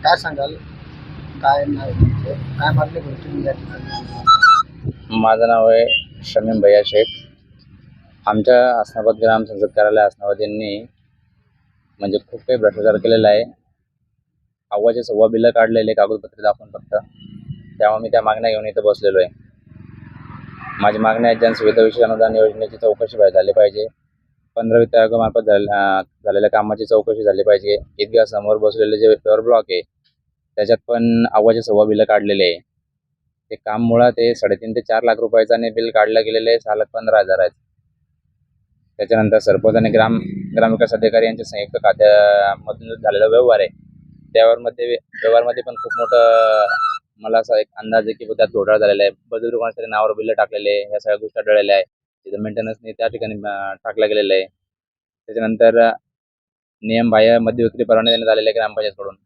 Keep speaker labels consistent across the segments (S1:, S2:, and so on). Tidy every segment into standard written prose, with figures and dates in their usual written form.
S1: काय सांगाल? काय नाही काय मागणी करू तुम्ही या ठिकाणी?
S2: माझं नाव आहे शमीम भैया शेख. आमच्या आसनाबाद ग्रामसंसद कार्यालय आसनाबाद यांनी म्हणजे खूप काही भ्रष्टाचार केलेला आहे. अव्वाचे सव्वा बिलं काढलेले कागदपत्रे दाखवून फक्त. तेव्हा मी त्या मागण्या घेऊन इथं बसलेलो आहे. माझी मागणी आहे जनसुविधा विशेष अनुदान योजनेची चौकशी झाली पाहिजे. 15 वित्त आयोगामार्फत झालेल्या कामाची चौकशी झाली पाहिजे. ईदगाह समोर बसलेले जे पेवर ब्लॉक आहे त्याच्यात पण अव्वाचे सव्वा बिलं काढलेले आहे. ते काम मुळात ते 3.5 ते 4 लाख रुपयाचं आणि बिल काढलं गेलेलं आहे 6,15,000 आहे. त्याच्यानंतर सरपंच आणि ग्रामविकास अधिकारी यांच्या संयुक्त खात्यामधून झालेला व्यवहार आहे. व्यवहारमध्ये पण खूप मोठं मला असा एक अंदाज आहे की त्यात घोटाळा झालेला आहे. बळजबरी दुकानाच्या नावावर बिल्लं टाकलेले आहे. ह्या सगळ्या गोष्टी आढळलेल्या आहे. तिथं मेंटेनन्सने त्या ठिकाणी टाकलं गेलेलं आहे. त्याच्यानंतर नियमबाह्य मध्यविक्री परवाने देण्यात आलेले आहे ग्रामपंचायतकडून,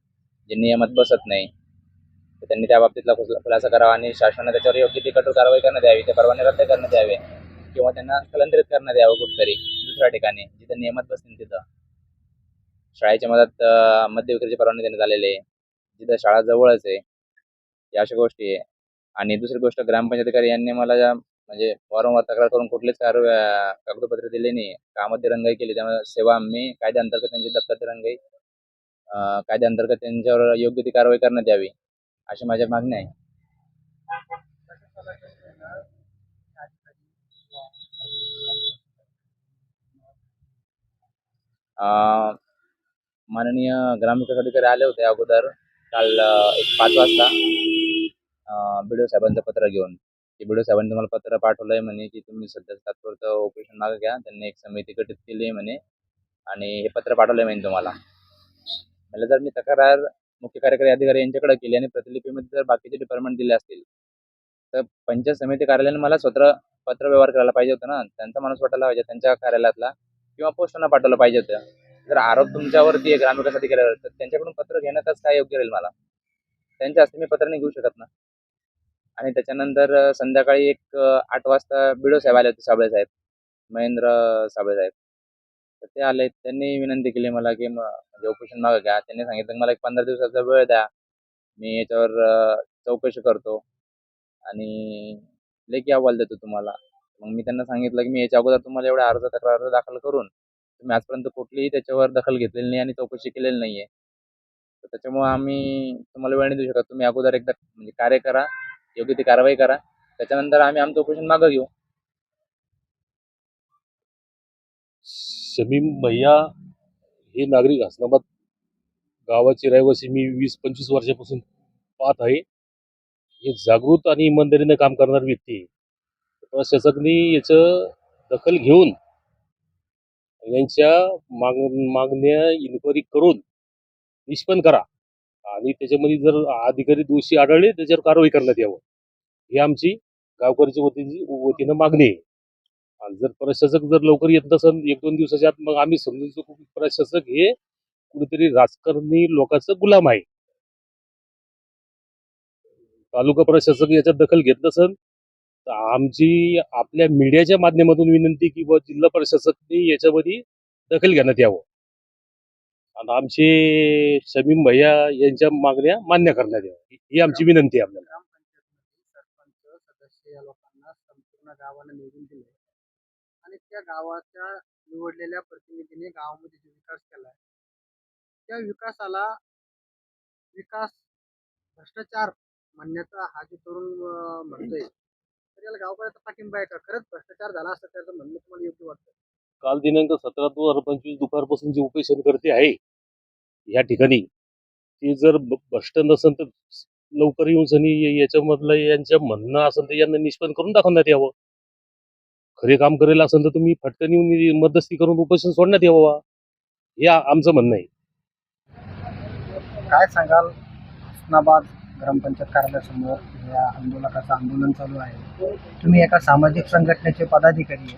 S2: जे नियमात बसत नाही. तर त्यांनी त्या बाबतीतला खुलासा करावा आणि शासनाने त्याच्यावर योग्य ती कठोर कारवाई करण्यात यावी. ते परवाने रद्द करण्यात यावे किंवा त्यांना स्थलांतरित करण्यात यावं कुठेतरी दुसऱ्या ठिकाणी जिथं नियमात बसतील तिथं. शाळेच्या मधात मद्य विक्रीचे परवाने देण्यात आलेले आहे, जिथं शाळा जवळच आहे. या अशा गोष्टी आहे. आणि दुसरी गोष्ट, ग्रामपंचायत अधिकारी यांनी मला म्हणजे वारंवार तक्रार करून कुठलेच कागदपत्रे दिले नाही. कामात दिरंगाई केली. त्यामुळे सेवा मी कायद्याअंतर्गत त्यांची दप्तर दिरंगाई कायद्याअंतर्गत त्यांच्यावर योग्य ती कारवाई करण्यात यावी अशी माझ्या मागण्या आहे. माननीय ग्रामविकास अधिकारी आले होते अगोदर काल एक 5 वाजता BDO साहेबांचं पत्र घेऊन. की BDO साहेबांनी तुम्हाला पत्र पाठवलं आहे म्हणे की तुम्ही सध्या तात्पुरतं ऑपरेशन मागे घ्या. त्यांनी एक समिती गठीत केली आहे म्हणे आणि हे पत्र पाठवलं आहे म्हणे तुम्हाला. म्हणजे जर मी तक्रार मुख्य कार्यकारी अधिकारी यांच्याकडे केली आणि प्रतिलिपीमध्ये जर बाकीचे डिपार्टमेंट दिले असतील तर पंचायत समिती कार्यालयाने मला स्वतः पत्र व्यवहार करायला पाहिजे होतं ना. त्यांचा माणूस पाठवला पाहिजे त्यांच्या कार्यालयातला किंवा पोस्टानं पाठवलं पाहिजे होतं. जर आरोप तुमच्यावरती आहे ग्रामविकास अधिकाऱ्यावर तर त्यांच्याकडून पत्र घेण्यातच काय योग्य राहील मला. त्यांच्या हस्ते मी पत्र नाही घेऊ शकत ना. आणि त्याच्यानंतर संध्याकाळी एक 8 वाजता BDO साहेब आले होते, साबळे साहेब, महेंद्र साबळे साहेब. तर ते आले. त्यांनी विनंती केली मला की म्हणजे ऑपरेशन मागं घ्या. त्यांनी सांगितलं की मला एक 15 दिवसाचा वेळ द्या. मी याच्यावर चौकशी करतो आणि लेखी अहवाल देतो तुम्हाला. मग मी त्यांना सांगितलं की मी याच्या अगोदर तुम्हाला एवढ्या तक्रार दाखल करून तुम्ही आजपर्यंत कुठलीही त्याच्यावर दखल घेतलेली नाही आणि चौकशी केलेली नाही आहे. तर त्याच्यामुळं आम्ही तुम्हाला वेळ नाही देऊ शकत. तुम्ही अगोदर एकदा म्हणजे कार्य करा, योग्य ती कारवाई करा. त्याच्यानंतर आम्ही आमचं ऑपरेशन मागं घेऊ.
S3: शमीम भैया हे नागरिक हसनाबाद गावाचे रहिवासी मी 20-25 वर्षापासून पाहत आहे. हे जागृत आणि इमानदारीने काम करणारी व्यक्ती आहे. प्रशासकाने याचं दखल घेऊन यांच्या मागण्या इन्क्वायरी करून निष्पन्न करा आणि त्याच्यामध्ये जर अधिकारी दोषी आढळले त्याच्यावर कारवाई करण्यात यावं, ही आमची गावकऱ्याच्या वतीनं मागणी आहे. आणि जर प्रशासक जर लवकर येत नसेल 1-2 दिवसाच्या आत, मग आम्ही समजतो की प्रशासक हे कुठेतरी राजकारणी लोकांचं गुलाम आहे. तालुका प्रशासक याच्यात दखल घेत नसेल तर आमची आपल्या मीडियाच्या माध्यमातून विनंती की जिल्हा प्रशासकने याच्यामध्ये दखल घेण्यात यावं आणि आमचे शमीम भैया यांच्या मागण्या मान्य करण्यात याव्या, ही आमची विनंती आहे आपल्याला.
S1: ग्रामपंचायतमध्ये सरपंच सदस्य या लोकांना संपूर्ण गावाला निवडून दिले आणि त्या गावाच्या निवडलेल्या प्रतिनिधीने गावामध्ये जो विकास केला त्या विकासाला विकास भ्रष्टाचार म्हणण्याचा हा जो तरुण म्हणतोय तर याला गावकऱ्याचा पाठिंबा आहे का? खरंच भ्रष्टाचार झाला असं त्याचं म्हणणं तुम्हाला योग्य वाटतं?
S3: काल दिनांक 17/2025 दुपारपासून जे उपोषण करते आहे या ठिकाणी, ते जर भ्रष्ट नसेल तर लवकर येऊन सनी याच्यामधलं यांच्या म्हणणं असेल तर यांना निष्पन्न करून दाखवण्यात यावं. खरे काम करेल असेल तर तुम्ही फटकन येऊन मध्यस्थी करून उपोषण सोडण्यात यावं, हे आमचं म्हणणं आहे.
S1: काय सांगाल? उस्मानाबाद ग्रामपंचायत कार्यालयासमोर या आंदोलकाचं आंदोलन चालू आहे. तुम्ही एका सामाजिक संघटनेचे पदाधिकारी आहे.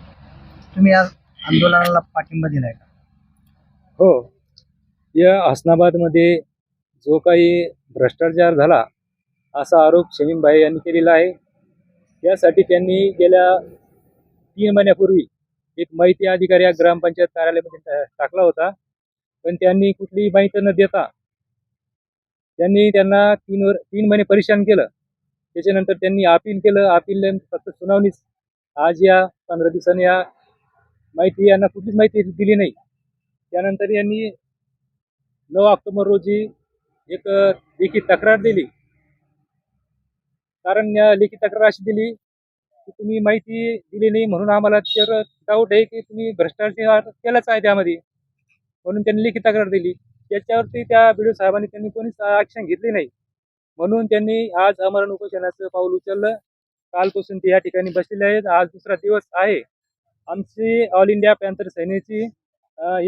S1: तुम्ही या आंदोलनाला पाठिंबा दिलाय का?
S4: हो, या हसनाबादमध्ये जो काही भ्रष्टाचार झाला असा आरोप शमीम भाई यांनी केलेला आहे. यासाठी त्यांनी गेल्या 3 महिन्यापूर्वी एक माहिती अधिकारी या ग्रामपंचायत कार्यालयामध्ये टाकला होता, पण त्यांनी कुठलीही माहिती न देता त्यांनी त्यांना 3 महिने परेशान केलं. त्याच्यानंतर त्यांनी अपील केलं. अपील फक्त सुनावणीच. आज या 15 दिवसांनी या माहिती यांना कुठलीच माहिती दिली नाही. त्यानंतर यांनी 9 ऑक्टोबर रोजी एक लेखी तक्रार दिली. कारण या लेखी तक्रार अशी दिली की तुम्ही माहिती दिली नाही म्हणून आम्हाला त्याच्यावर डाऊट आहे की तुम्ही भ्रष्टाचार केलाच आहे त्यामध्ये, म्हणून त्यांनी लेखी तक्रार दिली. त्याच्यावरती त्या BDO साहेबांनी त्यांनी कोणीच ॲक्शन घेतली नाही. म्हणून त्यांनी आज आमरण उपोषणाचं पाऊल उचललं. कालपासून ते या ठिकाणी बसलेले आहेत. आज दुसरा दिवस आहे. आमची ऑल इंडिया पॅन्थर सेनेची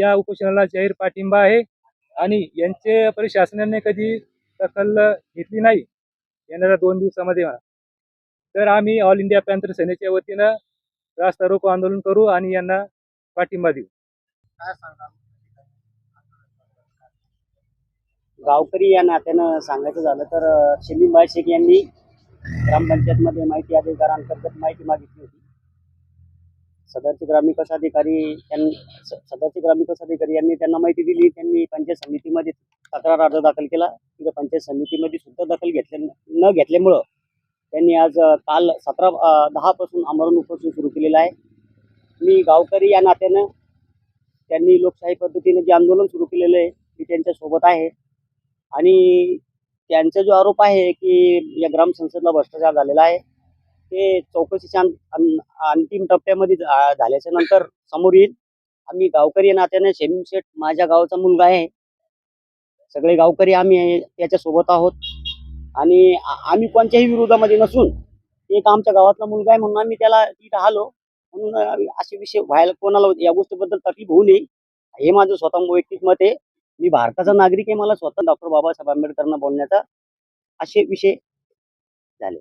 S4: या उपोषणाला जाहीर पाठिंबा आहे आणि यांचे प्रशासनाने कधी दखल घेतली नाही येणाऱ्या 2 दिवसामध्ये. तर आम्ही ऑल इंडिया पॅन्थर सेनेच्या वतीनं रास्ता रोको आंदोलन करू आणि यांना पाठिंबा देऊ.
S1: काय सांगाल?
S5: गावकरी या नात्यानं सांगायचं झालं तर शमीमभाई शेख यांनी ग्रामपंचायतमध्ये माहिती अधिकारांतर्गत माहिती मागितली होती. सदरचे ग्रामविकास अधिकारी यांनी त्यांना माहिती दिली. त्यांनी पंचायत समितीमध्ये तक्रार अर्ज दाखल केला. तिथं पंचायत समितीमध्ये सुद्धा दखल न घेतल्यामुळं त्यांनी आज काल 10 पासून आमरण उपोषण सुरू केलेलं आहे. मी गावकरी या नात्यानं त्यांनी लोकशाही पद्धतीने जे आंदोलन सुरू केलेलं आहे मी त्यांच्यासोबत आहे आणि त्यांचा जो आरोप आहे की या ग्रामसंसदला भ्रष्टाचार झालेला आहे ते चौकशीच्या अंतिम टप्प्यामध्ये झाल्याच्या नंतर समोर येईल. आम्ही गावकरी या नात्याने शमीम शेठ माझ्या गावाचा मुलगा आहे. सगळे गावकरी आम्ही त्याच्यासोबत आहोत आणि आम्ही कोणत्याही विरोधामध्ये नसून एक आमच्या गावातला मुलगा आहे म्हणून आम्ही त्याला तिथं आलो. म्हणून असे विषय व्हायला कोणाला या गोष्टीबद्दल तकलीफ होऊ नये हे माझं स्वतः वैयक्तिक मत आहे. मी भारताचा नागरिक आहे. मला स्वतः डॉक्टर बाबासाहेब आंबेडकरांना बोलण्याचा असे विषय झाले.